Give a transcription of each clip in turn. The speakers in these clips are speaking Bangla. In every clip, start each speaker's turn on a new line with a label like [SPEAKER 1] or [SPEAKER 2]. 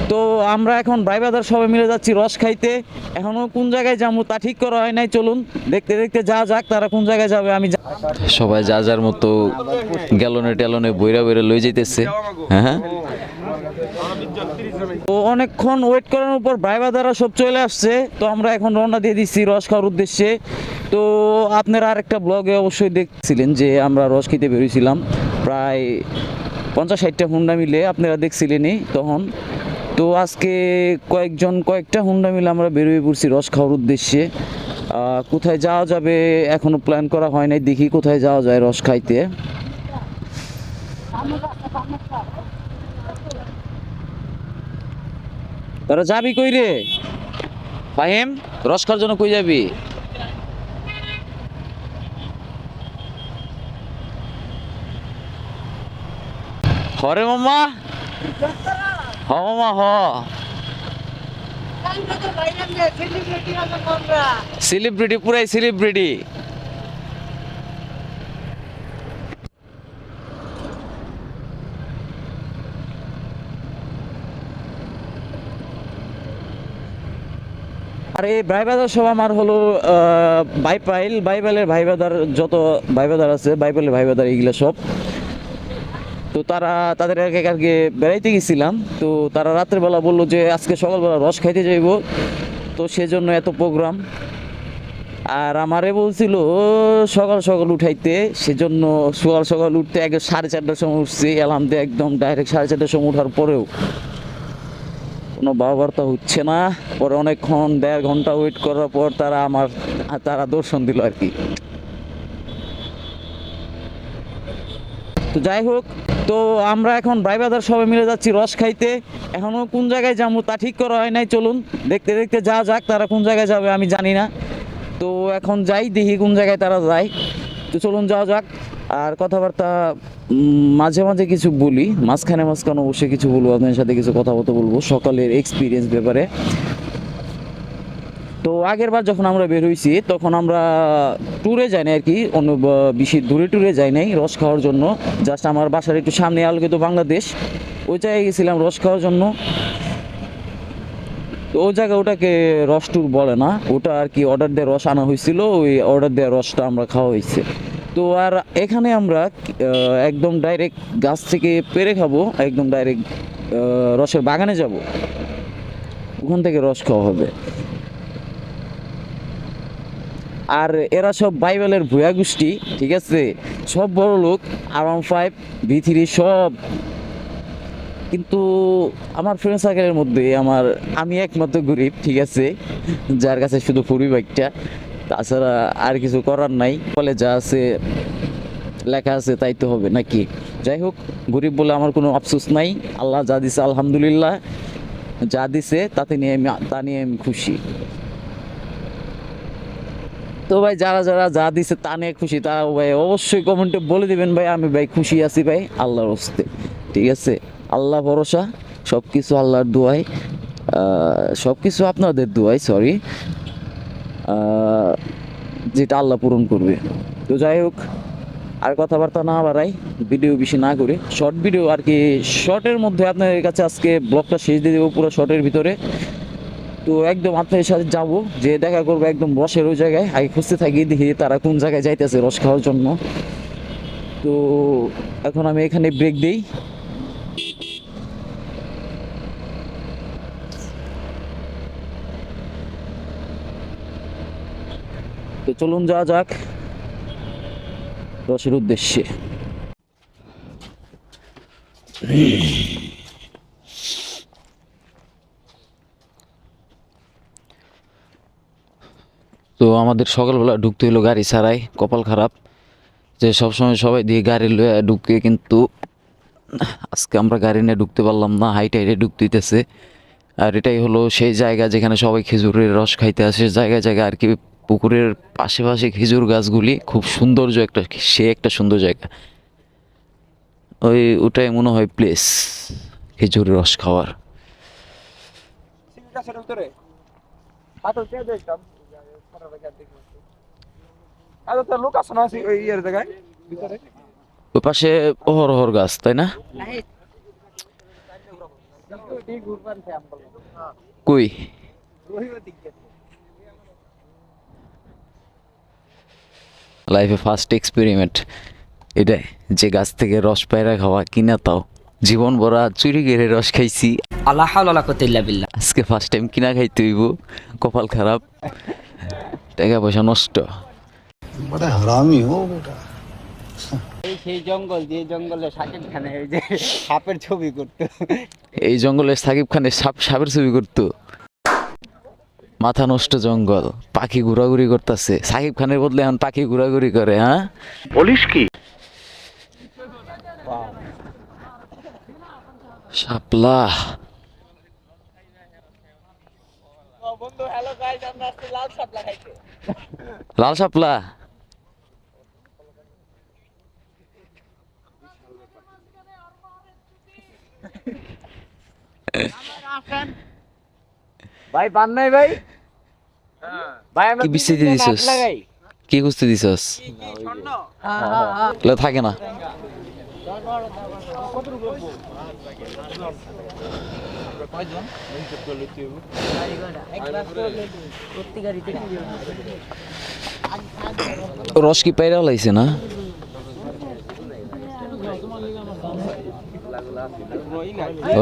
[SPEAKER 1] তো আমরা এখন ভাই বাজার সবাই মিলে যাচ্ছি রস খাইতে। এখনো কোন জায়গায় যাবো তা ঠিক করা হয় নাই, চলুন দেখতে দেখতে যা যাক তারা কোন জায়গায় যাবে আমি সবাই যা যার মতো গ্যালনে ট্যালনে বইরা বইরা লই যাইতেছে। হ্যাঁ, তো অনেকক্ষণ ওয়েট করার পর ভাই বাজাররা সব চলে আসছে, তো আমরা এখন রওনা দিয়ে দিচ্ছি রস খাওয়ার উদ্দেশ্যে। তো আপনারা আরেকটা ব্লগে অবশ্যই দেখছিলেন যে আমরা রস খেতে বেরিয়েছিলাম প্রায় 50-60টা হুন্ডা মিলে, আপনারা দেখছিলেনই তখন। তো আজকে কয়েকটা হুন্ডা মিলে আমরা বেরিয়ে পড়ছি রস খাওয়ার উদ্দেশ্যে। কোথায় যাওয়া যাবে এখনো প্ল্যান করা হয় নাই, দেখি কোথায় যাওয়া যায় রস খাইতে। তোরা যাবি কই রে ফাহিম? রস খাওয়ার জন্য কই যাবি? হরে মামা, হ মামা হ। সেলিব্রিটি, পুরাই সেলিব্রিটি। আর এই ভাইবাদার সব আমার হলো বাইবেলের ভাইবাদার, যত ভাইবাদার আছে বাইবেলের ভাইবাদার এইগুলো সব। তো তাদের আগে বেড়াইতে গেছিলাম, তো তারা রাত্রেবেলা বললো যে আজকে সকালবেলা রস খাইতে যাইব, তো সেজন্য এত প্রোগ্রাম। আর আমারে বলছিল সকাল সকাল উঠাইতে, সেজন্য সকাল সকাল উঠতে একদম 4:30টার সময় উঠছি। এলাম দিয়ে একদম ডাইরেক্ট 4:30টার সময় উঠার পরেও কোনো বার্তা হচ্ছে না। পরে অনেকক্ষণ 1.5 ঘন্টা ওয়েট করার পর তারা দর্শন দিল আর কি। তো যাই হোক, তো আমরা এখন ভাই বাজার সবাই মিলে যাচ্ছি রস খাইতে। এখনো কোন জায়গায় যাবো তা ঠিক করা হয় নাই, চলুন দেখতে দেখতে যা যাক তারা কোন জায়গায় যাবে আমি জানি না। তো এখন যাই, দেখি কোন জায়গায় তারা যায়। তো চলুন যাওয়া যাক। আর কথাবার্তা মাঝে মাঝে কিছু বলি, মাঝখানে অবশ্যই কিছু বলবো, আপনাদের সাথে কিছু কথাবার্তা বলবো সকালের এক্সপিরিয়েন্স ব্যাপারে। তো আগের বার যখন আমরা বের হয়েছি তখন আমরা ট্যুরে যাই নাই আর কি, অন্য বেশি দূরে ট্যুরে যাই নাই রস খাওয়ার জন্য। জাস্ট আমার বাসার একটু সামনে আলোকিত বাংলাদেশ, ওই জায়গায় গেছিলাম রস খাওয়ার জন্য। তো ওই জায়গা ওটাকে রস ট্যুর বলে না, ওটা আর কি অর্ডার দিয়ে রস আনা হয়েছিল, ওই অর্ডার দেওয়া রসটা আমরা খাওয়া হয়েছে। তো আর এখানে আমরা একদম ডাইরেক্ট গাছ থেকে পেরে খাবো, একদম ডাইরেক্ট রসের বাগানে যাব, ওখান থেকে রস খাওয়া হবে। আর এরা সব বাইবেলের ভুয়া গোষ্ঠী, ঠিক আছে, সব বড় লোক, R15 V3 সব। কিন্তু আমার ফ্রেন্ড সার্কেলের মধ্যে আমি একমাত্র গরিব, ঠিক আছে, যার কাছে শুধু ফুরি বাইকটা, তাছাড়া আর কিছু করার নাই। বলে যা আছে লেখা আছে তাই তো হবে নাকি। যাই হোক, গরিব বলে আমার কোনো আফসোস নাই, আল্লাহ যা দিছে আলহামদুলিল্লাহ, যা দিছে তা নিয়ে আমি খুশি। তো ভাই যারা যারা যা দিছে তা নিয়ে খুশি, তারা ভাই অবশ্যই কমেন্টে বলে দিবেন ভাই আমি ভাই খুশি আছি ভাই আল্লাহর হস্তে, ঠিক আছে। আল্লাহ ভরসা, সব কিছু আল্লাহর দোয়াই, সব কিছু আপনাদের দোয়াই, সরি, যেটা আল্লাহ পূরণ করবে। তো যাই হোক, আর কথাবার্তা না বাড়াই, ভিডিও বেশি না করে শর্ট ভিডিও আর কি, শর্টের মধ্যে আপনাদের কাছে আজকে ব্লগটা শেষ দিয়ে দেবো পুরো শর্টের ভিতরে। তো একদম আপনাদের সাথে যাবো, যে দেখা করবো একদম রসের ওই জায়গায়, আগে খুঁজতে থাকি দেখি তারা কোন জায়গায় যাইতেছে রস খাওয়ার জন্য। তো এখন আমি এখানে ব্রেক দিই। তো চলুন যাওয়া যাক রসের উদ্দেশ্যে। তো আমাদের সকালবেলা ঢুকতে হলো গাড়ি ছাড়াই, কপাল খারাপ যে সবসময় সবাই দিয়ে গাড়ি লয়ে ঢুকে, কিন্তু আজকে আমরা গাড়ি নিয়ে ঢুকতে পারলাম না, হাইটে হাইটে ঢুকতে দিতেছে। আর এটাই হলো সেই জায়গা যেখানে সবাই খেজুরের রস খাইতে আসে, জায়গায় জায়গায় আর কি। পুকুরের পাশে খেজুর গাছগুলি খুব সৌন্দর্য, একটা সুন্দর জায়গা, ওটাই মনে হয় প্লেস খেজুরের রস খাওয়ার। ওই পাশে অহরহর গাছ, তাই না? কই লাইফে ফার্স্ট এক্সপেরিমেন্ট এটা, যে গাছ থেকে রস পায়রা খাওয়া কিনা, তাও জীবন ভরা চুরি করে রস খাইছি,
[SPEAKER 2] আল্লাহ হাওলা ওয়ালা কুওয়াতা ইল্লা বিল্লাহ।
[SPEAKER 1] আজকে ফার্স্ট টাইম কিনা খাইতে হইব, কপাল খারাপ, টাকা পয়সা নষ্ট।
[SPEAKER 3] बड़ा हरामी हो बेटा।
[SPEAKER 2] এই সেই জঙ্গল, যে জঙ্গলে শাকিব খানের ওই যে সাপের ছবি করতো।
[SPEAKER 1] এই জঙ্গলে সাকিব খানের সাপের ছবি করতো। মাথা নষ্ট জঙ্গল, পাখি ঘোরাঘুরি করতেছে, সাকিব খানের বদলে এখন পাখি ঘোরাঘুরি করে। হ্যাঁ
[SPEAKER 3] पुलिस की
[SPEAKER 1] শাপলা
[SPEAKER 2] বন্ধু হ্যালো গাইস, আমরা আজকে লাল শাপলা খাইতে।
[SPEAKER 1] লাল শাপলা
[SPEAKER 2] ভাই বান নাই ভাই, ভাই আমরা
[SPEAKER 1] কি বিস্তারিত দিছস? কি খুঁজতে দিছস? থাকে না রস কি পায়রা লাইছে না?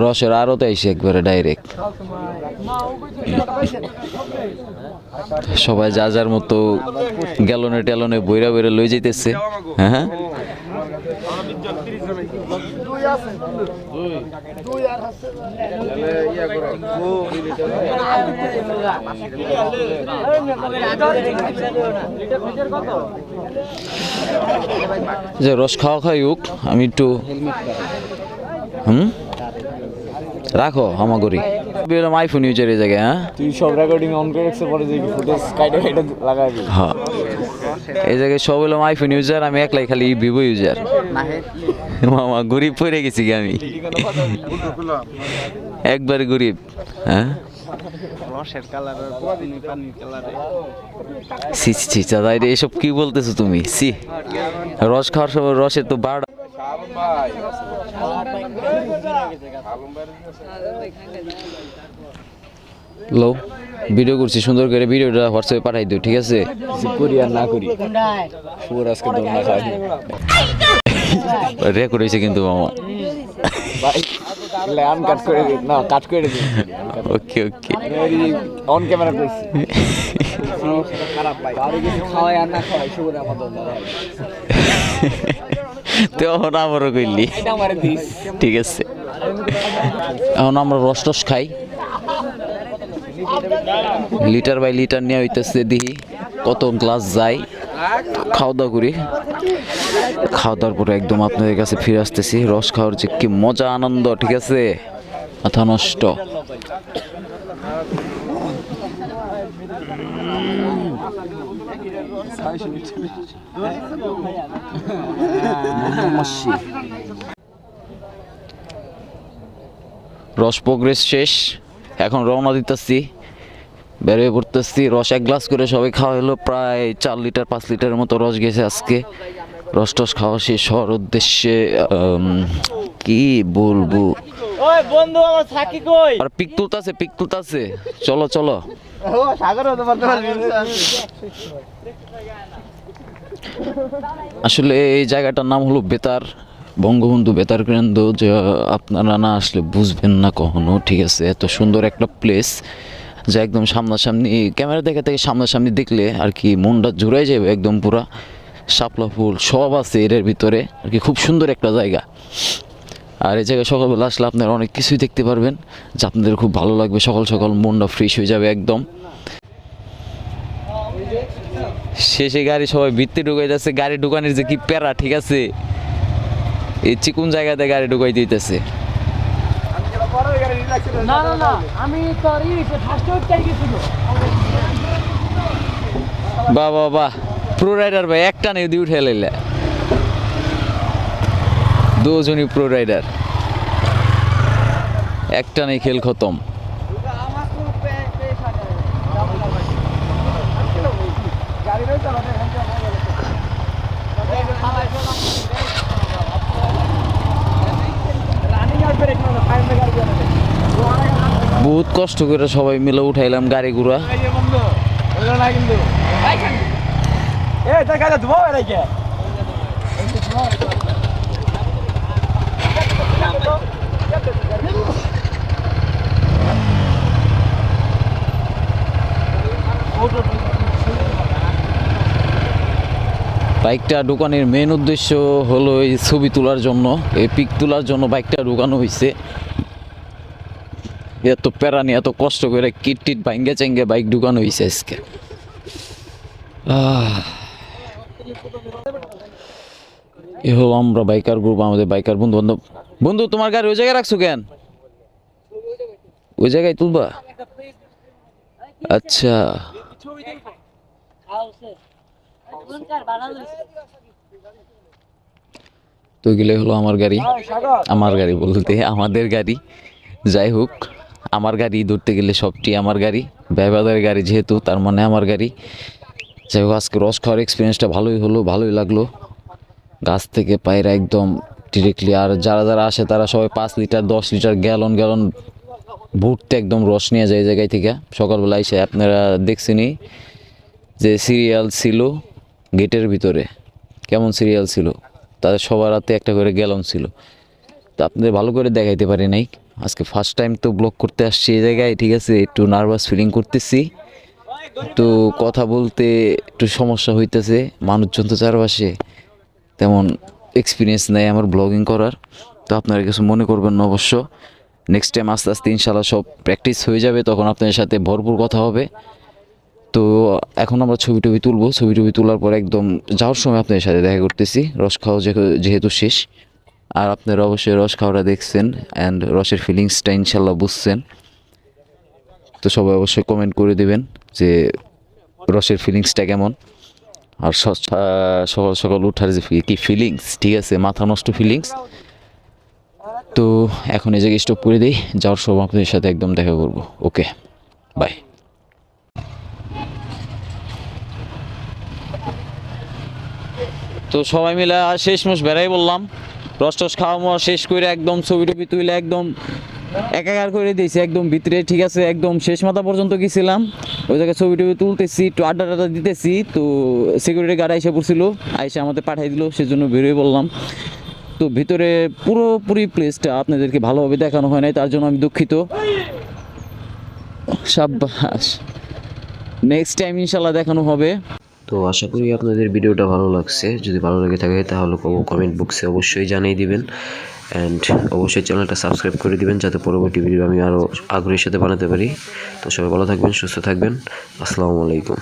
[SPEAKER 1] রসের আরতে আইসে একবারে ডাইরেক্ট। সবাই যা যার মতো গ্যালনে টেলনে বইরা বইরা লই যাইতেছে। হ্যাঁ যে রস খাওয়া খাই হোক, আমি একটু রাখো হামাগুড়ি আইফোন ইউজার এই জায়গায়। হ্যাঁ
[SPEAKER 2] তুই সব রেকর্ডিং অন করে রাখছ, পরে যে ফুটেজ কাইটা এটা লাগাবি।
[SPEAKER 1] হ্যাঁ এই জায়গায় সব হলো আইফোন ইউজার, আমি একলাই খালি ভিভো ইউজার। মামা গরিব পড়ে গেছি কি আমি, একবার গরিব। হ্যাঁ
[SPEAKER 2] রসের কালার আর পানির কালারে
[SPEAKER 1] সি সি চাচা, এটা এসব কি বলতেছো তুমি? সি রস খাওয়ার সময় রসের তো বারোটা। লো ভিডিও করছি সুন্দর করে, ভিডিওটা হোয়াটসঅ্যাপে পাঠাই দিও, ঠিক আছে?
[SPEAKER 2] করি আর না করি পুরো আজকে দম না খাই
[SPEAKER 1] রেকর্ড হয়েছে কিন্তু মামা।
[SPEAKER 2] ভাই ল্যান কাট করে দিন না, কাট করে দিন।
[SPEAKER 1] ওকে ওকে
[SPEAKER 2] অন ক্যামেরা কইছি খারাপ ভাই, আর কিছু খাওয়াই আর না খাওয়াই শুভ না আমাদের দম।
[SPEAKER 1] তখন আমারও কইলি,
[SPEAKER 2] এটা আমারে দিস।
[SPEAKER 1] ঠিক আছে এখন আমরা রস টস খাই, লিটার বাই লিটার নিয়ে হইতেছে, দেখি কত গ্লাস যায়। খাওয়া দাওয়া করি, খাওয়া দাওয়ার পরে একদম আপনাদের কাছে ফিরে আসতেছি। রস খাওয়ার যে কি মজা আনন্দ, ঠিক আছে? মাথা নষ্ট। রস প্রোগ্রেস শেষ, এখন রওনা দিতেছি, বেরিয়ে পড়তেছি। রস এক গ্লাস করে সবাই খাওয়া হলো, প্রায় 4 লিটার 5 লিটারের মতো রস গেছে আজকে। রস টস খাওয়া শেষ হওয়ার উদ্দেশ্যে কি বলবো,
[SPEAKER 2] ওই বন্ধু আমার সাকি কই?
[SPEAKER 1] আর পিক তুলতাছে, চলো চলো।
[SPEAKER 2] ও সাগর হতে পারতে পারবি।
[SPEAKER 1] আসলে এই জায়গাটার নাম হলো বেতার, বঙ্গবন্ধু বেতার কেন্দ্র, যে আপনারা না আসলে বুঝবেন না কখনো, ঠিক আছে? এত সুন্দর একটা প্লেস, যা একদম সামনাসামনি, ক্যামেরা দেখে থেকে সামনাসামনি দেখলে আর কি মনটা জুড়াই যাবে একদম। পুরা শাপলা ফুল সব আছে এর ভিতরে আর কি, খুব সুন্দর একটা জায়গা। আর এই জায়গায় সকালবেলা আসলে আপনারা অনেক কিছুই দেখতে পারবেন, যা আপনাদের খুব ভালো লাগবে। সকাল সকাল মনটা ফ্রেশ হয়ে যাবে একদম। শেষে গাড়ি সবাই ভিত্তি ঢুকাই যাচ্ছে, গাড়ি ঢুকানোর যে কি প্যারা, ঠিক আছে? এই চিকুন জায়গাতে গাড়ি ঢুকাই দিতেছে।
[SPEAKER 2] না না না, আমি তোর ফার্স্ট ওয়েট চাই গেছিল।
[SPEAKER 1] বাহ বাহ বাহ, প্রো রাইডার ভাই একটা নেই দিয়ে উঠে লাইলে, দুজনই প্রো রাইডার, একটা নেই, খেল খতম।
[SPEAKER 2] রানিং আর ব্রেক না, ফাইনাল গাড়ি
[SPEAKER 1] বহুত কষ্ট করে সবাই মিলে উঠাইলাম গাড়ি ঘোড়া।
[SPEAKER 2] এই যে বন্ধু ওইগুলো না কিন্তু এই তাই কাজে ধোয়া রে কে
[SPEAKER 1] বাইকটা ঢুকানোর মেন উদ্দেশ্য হলো এই ছবি তোলার জন্য, এই পিক তোলার জন্য বাইকটা ঢুকানো হয়েছে। এত প্যারানি এত কষ্ট করে কিট টিট ভাঙ্গে চাঙ্গে বাইক ঢুকানো হয়েছে আজকে। এ হলো আমরা বাইকার গ্রুপ, আমাদের বাইকার বন্ধু বান্ধব। বন্ধু তোমার গাড়ি ওই জায়গায় রাখছো কেন? ওই জায়গায় তুলবা? আচ্ছা তো গেলে হলো আমার গাড়ি, আমার গাড়ি বলতে আমাদের গাড়ি। যাই হোক, আমার গাড়ি ধরতে গেলে সবটি আমার গাড়ি, ব্যবহারের গাড়ি যেহেতু তার মানে আমার গাড়ি। যাই হোক, আজকে রস খাওয়ার এক্সপিরিয়েন্সটা ভালোই হলো, ভালোই লাগলো। গাছ থেকে পায়রা একদম ডিরেক্টলি। আর যারা যারা আসে তারা সবাই 5 লিটার 10 লিটার গ্যালন গ্যালন ভুটতে একদম রস নিয়ে যায় এই জায়গায় থেকে। সকালবেলা এসে আপনারা দেখছেনই যে সিরিয়াল ছিল গেটের ভিতরে, কেমন সিরিয়াল ছিল, তাদের সবার হাতে একটা করে গ্যালন ছিল। তো আপনাদের ভালো করে দেখাইতে পারি নাই, আজকে ফার্স্ট টাইম তো ব্লগ করতে আসছি এই জায়গায়, ঠিক আছে। একটু নার্ভাস ফিলিং করতেছি, তো কথা বলতে একটু সমস্যা হইতেছে। মানুষজন তো চারপাশে, তেমন এক্সপিরিয়েন্স নেই আমার ব্লগিং করার। তো আপনারা কিছু মনে করবেন না অবশ্য। নেক্সট টাইম আস্তে আস্তে ইনশাল্লাহ সব প্র্যাকটিস হয়ে যাবে, তখন আপনাদের সাথে ভরপুর কথা হবে। তো এখন আমরা ছবি টবি তুলবো, ছবি টবি তোলার পর একদম যাওয়ার সময় আপনাদের সাথে দেখা করতেছি। রস খাওয়া যেহেতু শেষ, আর আপনারা অবশ্যই রস খাওয়াটা দেখছেন অ্যান্ড রসের ফিলিংসটা ইনশাল্লাহ বুঝছেন। তো সবাই অবশ্যই কমেন্ট করে দেবেন যে রসের ফিলিংসটা কেমন। আর সকাল সকাল উঠার যে কি ফিলিংস, ঠিক আছে, মাথা নষ্ট ফিলিংস। তো এখন এই জায়গায় স্টপ করে দিই, যাওয়ার সময় আপনাদের সাথে একদম দেখা করবো। ওকে, বাই। তো সবাই মিলে শেষমেশ বেড়াই বললাম, রস টস খাওয়া মাওয়া শেষ করে একদম ছবি টবি তুলে একদম একাকার করে দিয়েছি একদম ভিতরে, ঠিক আছে। একদম শেষ মাথা পর্যন্ত গেছিলাম, ওই জায়গায় ছবি টবি তুলতেছি, একটু আড্ডা টাড্ডা দিতেছি। তো সিকিউরিটি গার্ড এসে পড়ছিল, আইসে আমাদের পাঠিয়ে দিল, সেজন্য বেরোয় বললাম। তো ভিতরে পুরোপুরি প্লেসটা আপনাদেরকে ভালোভাবে দেখানো হয় নাই, তার জন্য আমি দুঃখিত। সাব্বাস, নেক্সট টাইম ইনশাল্লাহ দেখানো হবে।
[SPEAKER 4] তো আশা করি আপনাদের ভিডিওটা ভালো লাগছে। যদি ভালো লেগে থাকে তাহলে কমেন্ট বক্সে অবশ্যই জানিয়ে দিবেন, অ্যান্ড অবশ্যই চ্যানেলটা সাবস্ক্রাইব করে দিবেন যাতে পরবর্তী ভিডিও আমি আরও আগ্রহের সাথে বানাতে পারি। তো সবাই ভালো থাকবেন, সুস্থ থাকবেন। আসসালামু আলাইকুম।